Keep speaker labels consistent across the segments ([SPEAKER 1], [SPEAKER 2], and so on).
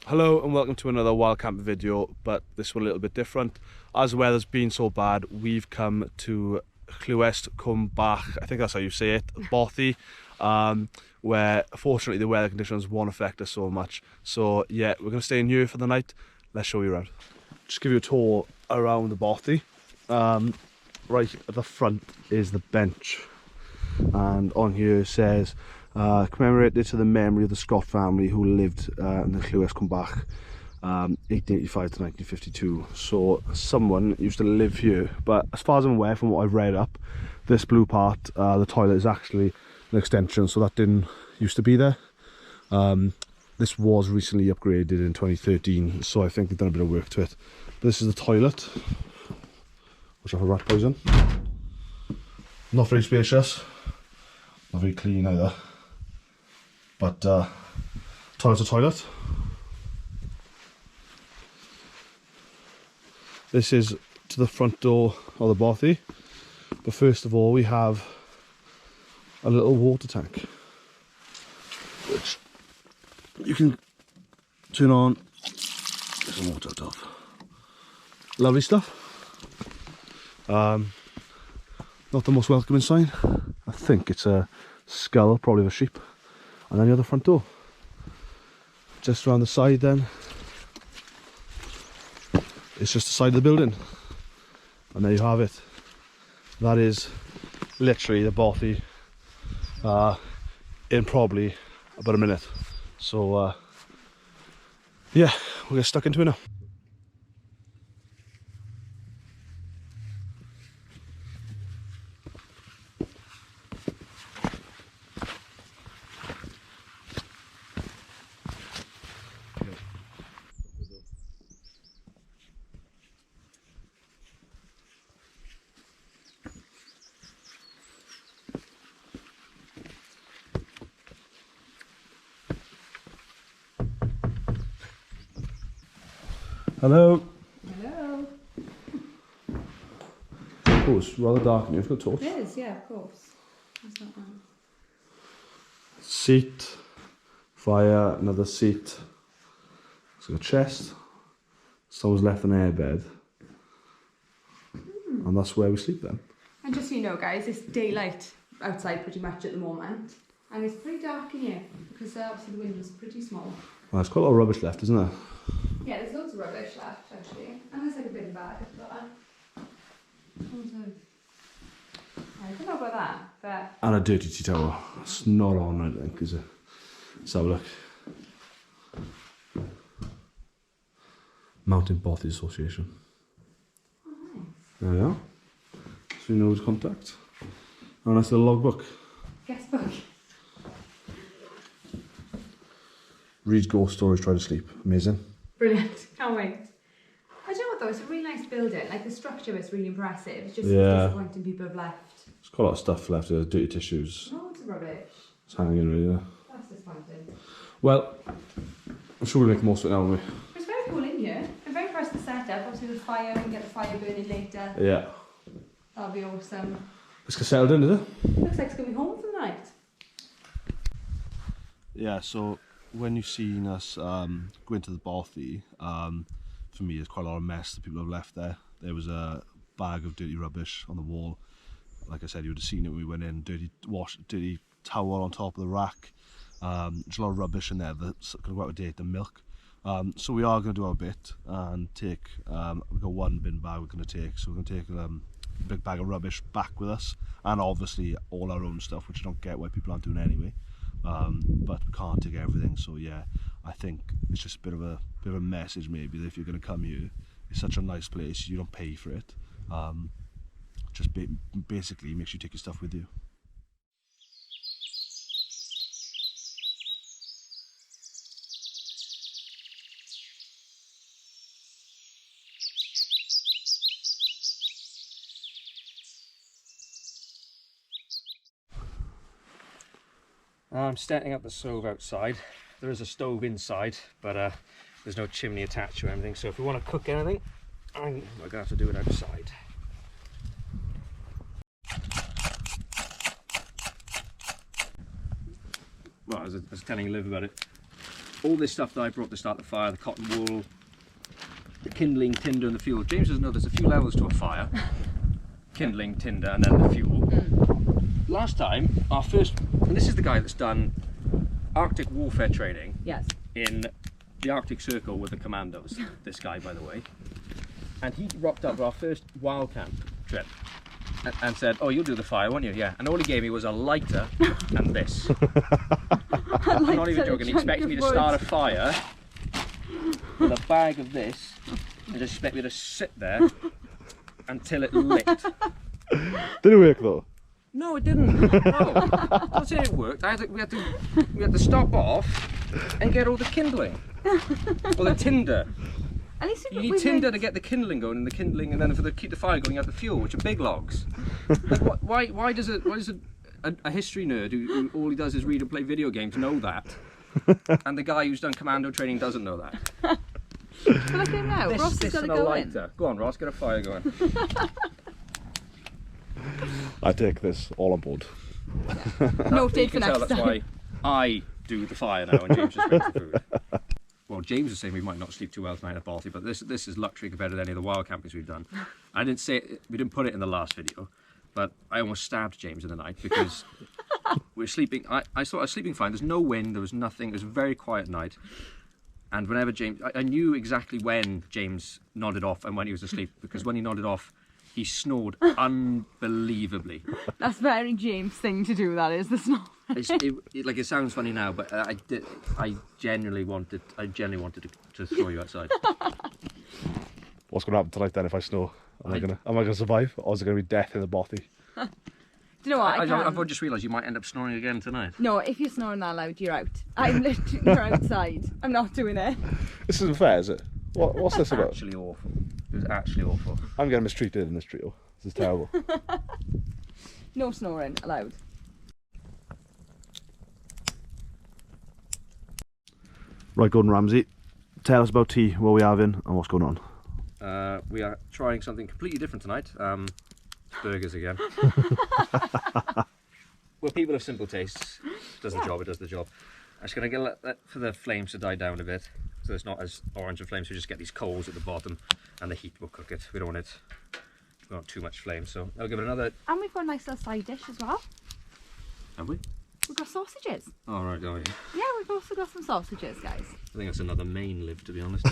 [SPEAKER 1] Hello and welcome to another wild camp video, but this one a little bit different. As the weather's been so bad, we've come to Lluest Cwm Bach, I think that's how you say it, Bothy, where fortunately the weather conditions won't affect us so much. So yeah, we're going to stay in here for the night. Let's show you around. Just give you a tour around the Bothy. Right at the front is the bench, and on here it says commemorated to the memory of the Scott family who lived in the Lluest Cwm Bach 1885 to 1952. So someone used to live here, but as far as I'm aware from what I've read up, this blue part, the toilet, is actually an extension, so that didn't used to be there. This was recently upgraded in 2013, so I think they've done a bit of work to it. But this is the toilet. Watch out for rat poison. Not very spacious, not very clean either. But toilet's a toilet. This is to the front door of the Bothy. But first of all, we have a little water tank, which you can turn on. There's some water out of. Lovely stuff. Not the most welcoming sign. I think it's a skull, probably of a sheep. And then the other front door. Just around the side then, it's just the side of the building. And there you have it. That is literally the Bothy in probably about a minute. So yeah, we'll get stuck into it now. Hello.
[SPEAKER 2] Hello.
[SPEAKER 1] Oh, it's rather dark in here. You've got a torch.
[SPEAKER 2] It is, yeah, of course. That's not bad.
[SPEAKER 1] Seat, fire, another seat. It's got a chest. Someone's left an airbed. And that's where we sleep then.
[SPEAKER 2] And just so you know, guys, it's daylight outside pretty much at the moment. And it's pretty dark in here because obviously the window's pretty small.
[SPEAKER 1] Well, there's quite a lot of rubbish left, isn't there?
[SPEAKER 2] Yeah, there's loads of rubbish left actually. And there's like a bin bag as well. I don't know about that, but...
[SPEAKER 1] And a dirty tea towel. It's not on, I think, is it? Let's have a look. Mountain Bothy Association.
[SPEAKER 2] Oh, nice.
[SPEAKER 1] There we are. So you know his contact. And that's the logbook.
[SPEAKER 2] Guest book.
[SPEAKER 1] Read ghost stories, try to sleep. Amazing.
[SPEAKER 2] Brilliant. Can't wait. I don't know what though, it's a really nice building. Like the structure is really impressive. It's just disappointing people have left.
[SPEAKER 1] There's quite a lot of stuff left, dirty tissues.
[SPEAKER 2] Loads of rubbish.
[SPEAKER 1] It's hanging in really, yeah.
[SPEAKER 2] That's disappointing.
[SPEAKER 1] Well, I'm sure we'll make the most of it now, won't we?
[SPEAKER 2] It's very cool in here. I'm very impressed with the setup. Obviously with fire, we can get the fire burning later.
[SPEAKER 1] Yeah.
[SPEAKER 2] That'll be awesome.
[SPEAKER 1] Let's get settled in, is it?
[SPEAKER 2] Looks like it's going to be home for the night.
[SPEAKER 1] Yeah, so when you've seen us go into the Bothy, for me there's quite a lot of mess that people have left there. There was a bag of dirty rubbish on the wall. Like I said, you would have seen it when we went in. Dirty towel on top of the rack. There's a lot of rubbish in there that's going to go out of date, the milk. So we are going to do our bit and take, we've got one bin bag we're going to take. So we're going to take a big bag of rubbish back with us, and obviously all our own stuff, which I don't get why people aren't doing anyway. But we can't take everything, so yeah, I think it's just a bit of a message maybe that if you're going to come here, it's such a nice place, you don't pay for it. Just basically make sure you take your stuff with you.
[SPEAKER 3] I'm starting up the stove outside. There is a stove inside, but there's no chimney attached or anything, so if we want to cook anything, we're going to have to do it outside. Well, I was telling Liv about it. all this stuff that I brought to start the fire, the cotton wool, the kindling, tinder and the fuel. James doesn't know there's a few levels to a fire. Kindling, tinder and then the fuel. Last time, our first, and this is the guy that's done Arctic warfare training in the Arctic Circle with the commandos, this guy by the way. And he rocked up our first wild camp trip and said, oh, you'll do the fire, won't you? Yeah. And all he gave me was a lighter and this. I'm not even joking. He expected me to start a fire with a bag of this and just expect me to sit there until it lit.
[SPEAKER 1] Did it work though?
[SPEAKER 3] No, it didn't. No. Don't say it worked. We had to stop off and get all the kindling. Well, the tinder.
[SPEAKER 2] At least
[SPEAKER 3] you need tinder to get the kindling going, and the kindling, and then for keep the fire going, you have the fuel, which are big logs. Like, why does a history nerd who all he does is read and play video games know that, and the guy who's done commando training doesn't know that?
[SPEAKER 2] But look at him now. Ross has got to go in.
[SPEAKER 3] Go on, Ross, get a fire going.
[SPEAKER 1] I take this all on board.
[SPEAKER 2] Noted for next
[SPEAKER 3] that's
[SPEAKER 2] time.
[SPEAKER 3] why I do the fire now, and James just makes the food. Well, James is saying we might not sleep too well tonight at Bothy, but this is luxury compared to any of the wild campings we've done. I didn't say it, we didn't put it in the last video, but I almost stabbed James in the night because we're sleeping. I thought I was sleeping fine. There's no wind. There was nothing. It was a very quiet night. And whenever James, I knew exactly when James nodded off and when he was asleep, because when he nodded off, he snored unbelievably.
[SPEAKER 2] That's very James thing to do. That is the snore.
[SPEAKER 3] It sounds funny now, but I genuinely wanted to throw you outside.
[SPEAKER 1] What's going to happen tonight then if I snore? Am I gonna survive, or is it gonna be death in the Bothy?
[SPEAKER 2] Do you know what?
[SPEAKER 3] I've just realised you might end up snoring again tonight.
[SPEAKER 2] No, if you're snoring that loud, you're out. I'm literally you're outside. I'm not doing it.
[SPEAKER 1] This isn't fair, is it? What's this about?
[SPEAKER 3] Actually awful. It was actually awful.
[SPEAKER 1] I'm getting mistreated in this trio. This is terrible.
[SPEAKER 2] No snoring allowed.
[SPEAKER 1] Right, Gordon Ramsay, tell us about tea, what we having and what's going on.
[SPEAKER 3] We are trying something completely different tonight. Burgers again. We're people of simple tastes. It does the job. I'm just going to get that for the flames to die down a bit, so it's not as orange in flames. We just get these coals at the bottom and the heat will cook it. We don't want too much flame, so I'll give it another...
[SPEAKER 2] And we've got a nice little side dish as well.
[SPEAKER 3] Have we?
[SPEAKER 2] We've got sausages.
[SPEAKER 3] Oh, right, oh yeah.
[SPEAKER 2] Yeah, we've also got some sausages, guys.
[SPEAKER 3] I think that's another main live, to be honest.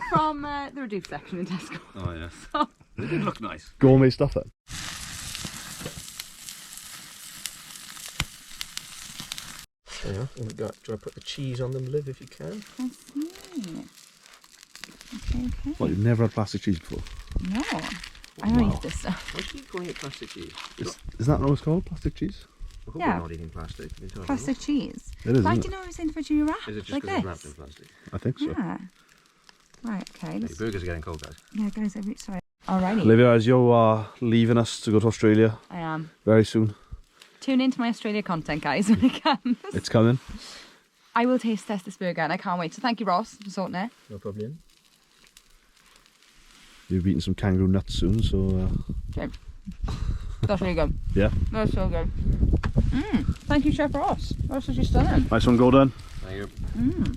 [SPEAKER 2] From the reduced section in Tesco.
[SPEAKER 3] Oh yeah. So. They did look nice.
[SPEAKER 1] Gourmet stuff then.
[SPEAKER 3] Yeah, do you want to put the cheese on them, Liv, if you can?
[SPEAKER 2] I see. Okay.
[SPEAKER 1] Well, you've never had plastic cheese before?
[SPEAKER 2] No. I don't eat this stuff.
[SPEAKER 3] Why do you keep calling it plastic cheese?
[SPEAKER 1] Is that what it's called? Plastic cheese?
[SPEAKER 3] I hope
[SPEAKER 2] Yeah.
[SPEAKER 3] we're not eating plastic.
[SPEAKER 2] Plastic cheese.
[SPEAKER 1] It is,
[SPEAKER 2] Why
[SPEAKER 1] isn't
[SPEAKER 2] do
[SPEAKER 1] it?
[SPEAKER 2] you know it was individually wrapped?
[SPEAKER 3] Is it just
[SPEAKER 2] like
[SPEAKER 3] because it's
[SPEAKER 2] this?
[SPEAKER 3] wrapped in plastic?
[SPEAKER 1] I think so.
[SPEAKER 2] Yeah. Right, okay.
[SPEAKER 3] Hey, burgers are getting cold, guys.
[SPEAKER 2] Yeah, guys, sorry. Alrighty.
[SPEAKER 1] Olivia, as you are leaving us to go to Australia
[SPEAKER 2] I am.
[SPEAKER 1] very soon.
[SPEAKER 2] Tune into my Australia content, guys, when it comes.
[SPEAKER 1] It's coming.
[SPEAKER 2] I will taste test this burger and I can't wait. So thank you, Ross, for sorting it.
[SPEAKER 3] No problem.
[SPEAKER 1] You'll be eating some kangaroo nuts soon, so...
[SPEAKER 2] Okay. That's really good.
[SPEAKER 1] Yeah?
[SPEAKER 2] That's so good. Thank you, Chef Ross. Ross has just done it.
[SPEAKER 1] Nice one, Gordon.
[SPEAKER 3] Thank you.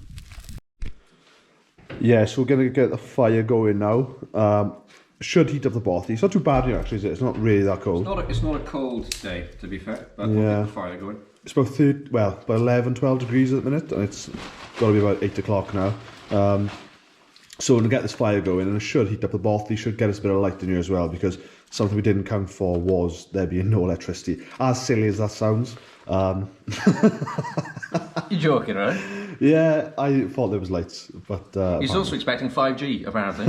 [SPEAKER 1] Yeah, so we're going to get the fire going now. Should heat up the bothy. It's not too bad here, actually, is it? It's not really that cold.
[SPEAKER 3] It's not a cold day, to be fair, but
[SPEAKER 1] Yeah.
[SPEAKER 3] we'll get the fire going.
[SPEAKER 1] It's about 11, 12 degrees at the minute, and it's got to be about 8 o'clock now. So we're going to get this fire going, and it should heat up the bothy, should get us a bit of light in here as well, because something we didn't count for was there being no electricity. As silly as that sounds.
[SPEAKER 3] You're joking, right?
[SPEAKER 1] Yeah, I thought there was lights, but...
[SPEAKER 3] He's also expecting 5G, apparently.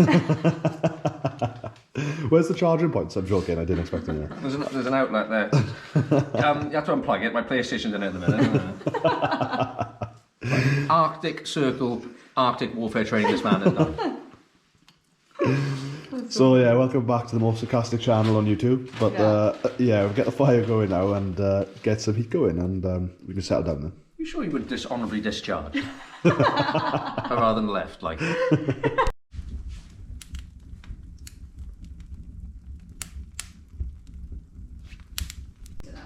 [SPEAKER 1] Where's the charging points? I'm joking, I didn't expect any.
[SPEAKER 3] There's an outlet there. You have to unplug it. My PlayStation's in it at the minute. Arctic Circle, Arctic warfare training this man has done.
[SPEAKER 1] So yeah, welcome back to the most sarcastic channel on YouTube. But yeah, we'll get the fire going now and get some heat going, and we can settle down then.
[SPEAKER 3] You sure you would dishonourably discharge? Rather than left, like.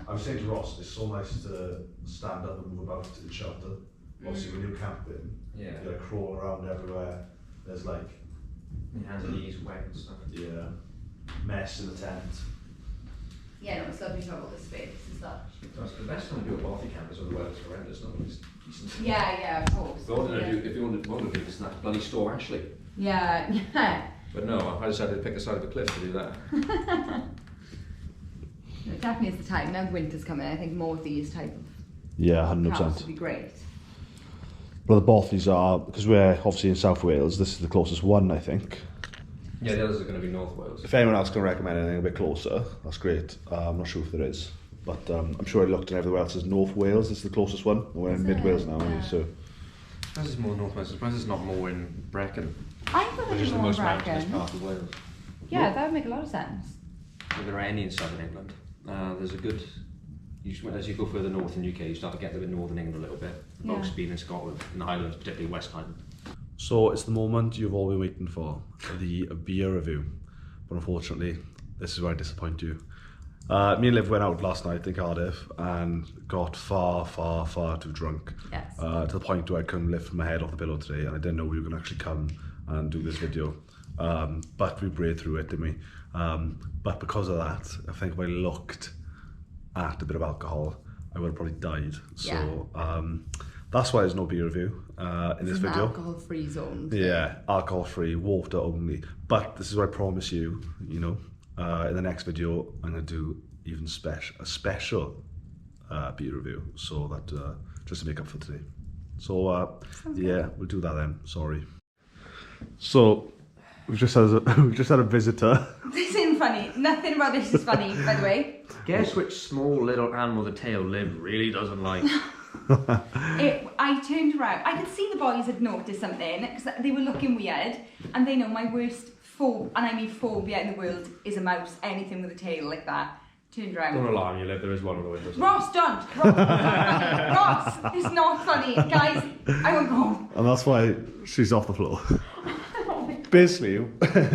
[SPEAKER 3] I was saying to Ross, it's so nice to stand up and move about in shelter.
[SPEAKER 1] Obviously, when you're camping,
[SPEAKER 3] Yeah.
[SPEAKER 1] you're crawling around everywhere. There's like,
[SPEAKER 3] Your hands and knees wet and stuff.
[SPEAKER 1] yeah, mess in the tent.
[SPEAKER 2] Yeah, no, it's lovely to have all this space and such.
[SPEAKER 3] That's the best time to do a bothy camp is when the weather's horrendous, not when it's decent.
[SPEAKER 2] Yeah, of course.
[SPEAKER 3] If you wanted to do this, that bloody store Ashley.
[SPEAKER 2] Yeah, yeah.
[SPEAKER 3] But no, I decided to pick the side of a cliff to do that.
[SPEAKER 2] It definitely is the time. Now winter's coming, I think more of these type of
[SPEAKER 1] Yeah,
[SPEAKER 2] camps
[SPEAKER 1] 100%.
[SPEAKER 2] would be great.
[SPEAKER 1] Well, the Bothys are, because we're obviously in South Wales, this is the closest one, I think.
[SPEAKER 3] Yeah, the others are going to be North Wales.
[SPEAKER 1] If anyone else can recommend anything a bit closer, that's great. I'm not sure if there is, but I'm sure I looked and everywhere else is North Wales. This is the closest one. We're in mid Wales now,
[SPEAKER 2] Yeah.
[SPEAKER 1] so.
[SPEAKER 3] I suppose it's more North Wales. I suppose it's not more in Brecon,
[SPEAKER 2] I thought
[SPEAKER 3] which
[SPEAKER 2] it
[SPEAKER 3] is
[SPEAKER 2] was
[SPEAKER 3] the
[SPEAKER 2] more
[SPEAKER 3] most mountainous
[SPEAKER 2] Brecon.
[SPEAKER 3] part of Wales.
[SPEAKER 2] Yeah, that would make a lot of sense.
[SPEAKER 3] If there are any in southern England, there's a good. As you go further north in the UK, you start to get to northern England a little bit.
[SPEAKER 2] Yeah.
[SPEAKER 3] Most being in Scotland, in the Highlands, particularly West Highland.
[SPEAKER 1] So it's the moment you've all been waiting for, the beer review. But unfortunately, this is where I disappoint you. Me and Liv went out last night in Cardiff and got far too drunk.
[SPEAKER 2] Yes.
[SPEAKER 1] To the point where I couldn't lift my head off the pillow today, and I didn't know we were going to actually come and do this video. But we braved through it, didn't we? But because of that, I think if I looked at a bit of alcohol, I would have probably died. So that's why there's no beer review in this video.
[SPEAKER 2] Alcohol-free zone.
[SPEAKER 1] Yeah, alcohol-free, water only. But this is what I promise you, you know, in the next video, I'm going to do even a special beer review. So that, just to make up for today. So, yeah, we'll do that then. Sorry. So, we've just had a visitor.
[SPEAKER 2] This isn't funny. Nothing about this is funny, by the way.
[SPEAKER 3] Guess which small little animal the tail Liv really doesn't like.
[SPEAKER 2] I turned around. I could see the boys had noticed something because they were looking weird, and they know my worst phobia in the world is a mouse. Anything with a tail like that. Turned around.
[SPEAKER 3] Don't alarm you, Liv. There is one on the window.
[SPEAKER 2] Ross, don't. Ross, it's not funny, guys. I won't go home.
[SPEAKER 1] And that's why she's off the floor. Basically,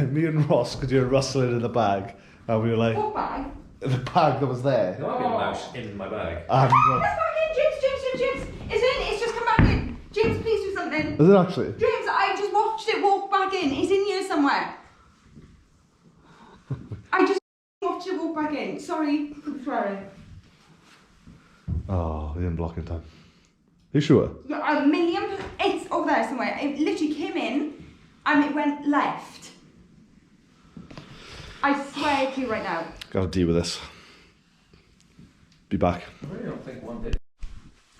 [SPEAKER 1] me and Ross could hear rustling in the bag, and we were like,
[SPEAKER 2] What bag?
[SPEAKER 1] the bag that was there.
[SPEAKER 3] There might be a mouse in my bag.
[SPEAKER 1] And,
[SPEAKER 2] It's back in, James. It's in. It's just come back in. James, please do something.
[SPEAKER 1] is it actually?
[SPEAKER 2] James, I just watched it walk back in. It's in here somewhere. I just watched it walk back in. Sorry, I'm swearing.
[SPEAKER 1] Oh, we didn't block in time. Are you sure?
[SPEAKER 2] Yeah, a million. It's over there somewhere. It literally came in and it went left. I swear to you right now.
[SPEAKER 1] Gotta deal with this. Be back.
[SPEAKER 3] I really don't think one bit.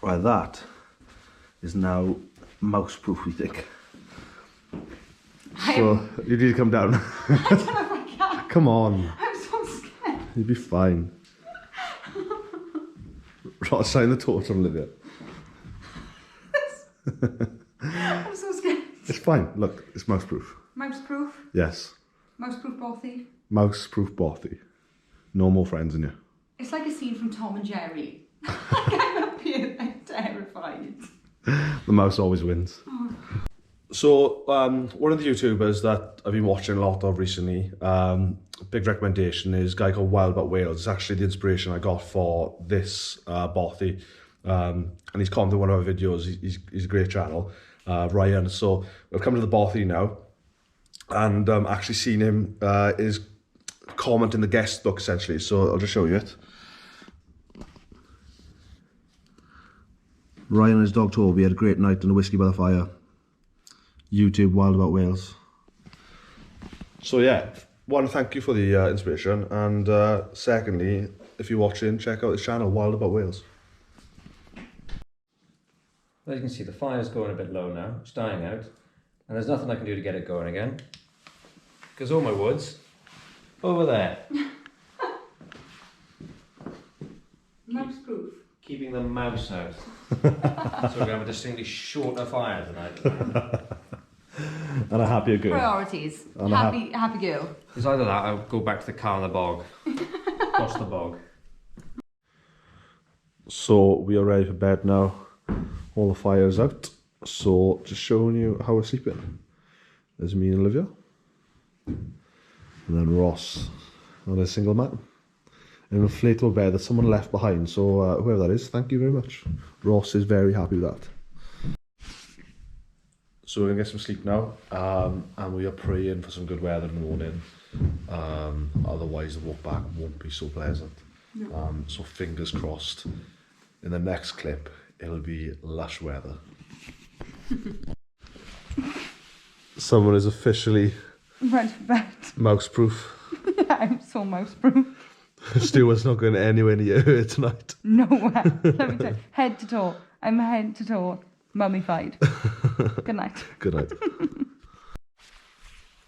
[SPEAKER 1] Right, that is now mouse proof, we think. So, you need to come down.
[SPEAKER 2] I don't know if I can.
[SPEAKER 1] Come on,
[SPEAKER 2] I'm so scared.
[SPEAKER 1] you'll be fine. Right, sign the torch on Olivia.
[SPEAKER 2] I'm so scared.
[SPEAKER 1] It's fine, look, it's mouse proof.
[SPEAKER 2] Mouse proof.
[SPEAKER 1] Yes,
[SPEAKER 2] Mouse proof Bothy.
[SPEAKER 1] mouse proof Bothy. No more friends in you.
[SPEAKER 2] It's like a scene from Tom and Jerry. I'm up here, I'm terrified.
[SPEAKER 1] The mouse always wins. So, one of the YouTubers that I've been watching a lot of recently, big recommendation is a guy called Wild About Wales. It's actually the inspiration I got for this Bothy. And he's commented on one of our videos. He's a great channel, Ryan. So, we've come to the Bothy now. And actually seen him, his comment in the guest book essentially. So, I'll just show you it. Ryan and his dog Toby had a great night on a whiskey by the fire. YouTube Wild About Wales. So yeah, one, thank you for the inspiration, and secondly, if you're watching, check out this channel, Wild About Wales.
[SPEAKER 3] As you can see, the fire's going a bit low now. It's dying out, and there's nothing I can do to get it going again, because all my wood's over there.
[SPEAKER 2] Mouse proof.
[SPEAKER 3] Keeping the mouse out. So we're going to have a distinctly shorter fire tonight.
[SPEAKER 1] And a happier girl.
[SPEAKER 2] Priorities.
[SPEAKER 1] And a
[SPEAKER 2] Happy girl.
[SPEAKER 3] It's either that, I'll go back to the car in the bog. Cross the bog.
[SPEAKER 1] So we are ready for bed now. All the fire's out. So just showing you how we're sleeping. There's me and Olivia. And then Ross on a single mat. An inflatable bed that someone left behind. So whoever that is, thank you very much. Ross is very happy with that. So we're gonna get some sleep now, and we are praying for some good weather in the morning. Otherwise the walk back won't be so pleasant. No. So fingers crossed, in the next clip it'll be lush weather. Someone is officially
[SPEAKER 2] Went to bed.
[SPEAKER 1] mouse-proof.
[SPEAKER 2] I'm so mouse-proof.
[SPEAKER 1] Stuart's not going anywhere near her tonight.
[SPEAKER 2] Nowhere. Let me tell you, head to toe. I'm head to toe mummified. Good night.
[SPEAKER 1] Good night.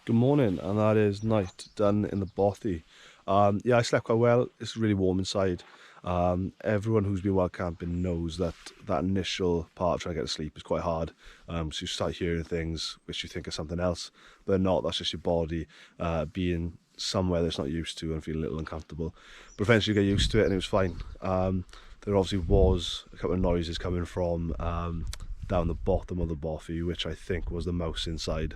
[SPEAKER 1] Good morning, and that is night done in the Bothy. Yeah, I slept quite well. It's really warm inside. Everyone who's been wild camping knows that that initial part of trying to get to sleep is quite hard. So you start hearing things which you think are something else, but they're not. That's just your body being somewhere that's not used to and feel a little uncomfortable. But eventually you get used to it and it was fine. There obviously was a couple of noises coming from down the bottom of the Bothy, which I think was the mouse inside.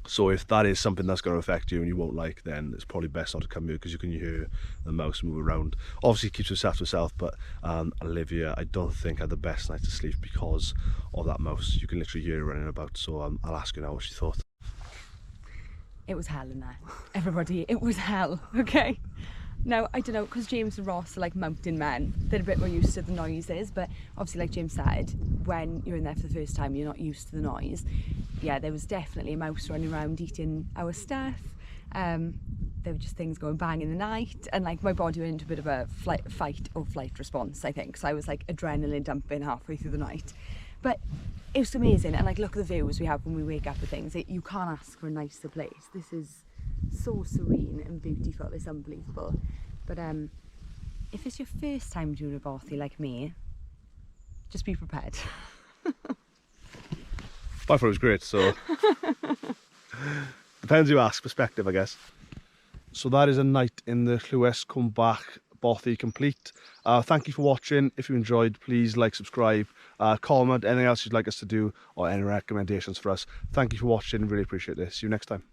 [SPEAKER 1] So if that is something that's going to affect you and you won't like, then it's probably best not to come here, because you can hear the mouse move around. Obviously keeps herself to herself, but Olivia, I don't think, had the best night to sleep because of that mouse. You can literally hear her running about, so I'll ask her now what she thought.
[SPEAKER 2] It was hell in there. Everybody, it was hell, okay? Now, I don't know, because James and Ross are like mountain men, they're a bit more used to the noises, but obviously, like James said, when you're in there for the first time, you're not used to the noise. Yeah, there was definitely a mouse running around eating our stuff. There were just things going bang in the night, and like my body went into a bit of a fight or flight response, I think. So I was like adrenaline dumping halfway through the night. But it was amazing, and like look at the views we have when we wake up with things. You can't ask for a nicer place. This is so serene and beautiful. It's unbelievable. But if it's your first time doing a Bothy like me, just be prepared.
[SPEAKER 1] I thought it was great, so depends who you ask, perspective I guess. So that is a night in the Lluest Cwm Bach Bothy complete. Thank you for watching. If you enjoyed, please like, subscribe, comment anything else you'd like us to do, or any recommendations for us. Thank you for watching, really appreciate this. See you next time.